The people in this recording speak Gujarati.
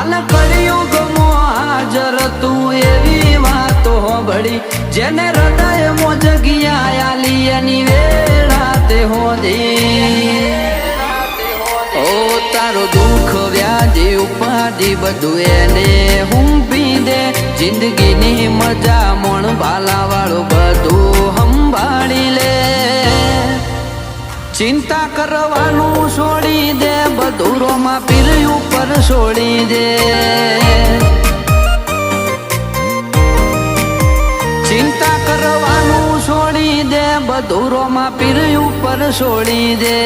હાલ કળિયુગમાં હાજર તું એવી વાતો હોબળી જેને હૃદયમાં જગ્યા આલી એની વેળા તે હોદી ઓ તારો દુઃખ વ્યાધિ ઉપાધિ બધું એને હુંપી દે જિંદગીની મજા મોણ ભાલા વાળું બધું સંભાળી લે ચિંતા કરવાનું છોડી દે બધું રોમાં પીર ઉપર છોડી દે ચિંતા કરવાનું છોડી દે બધું રોમાં પીર ઉપર છોડી દે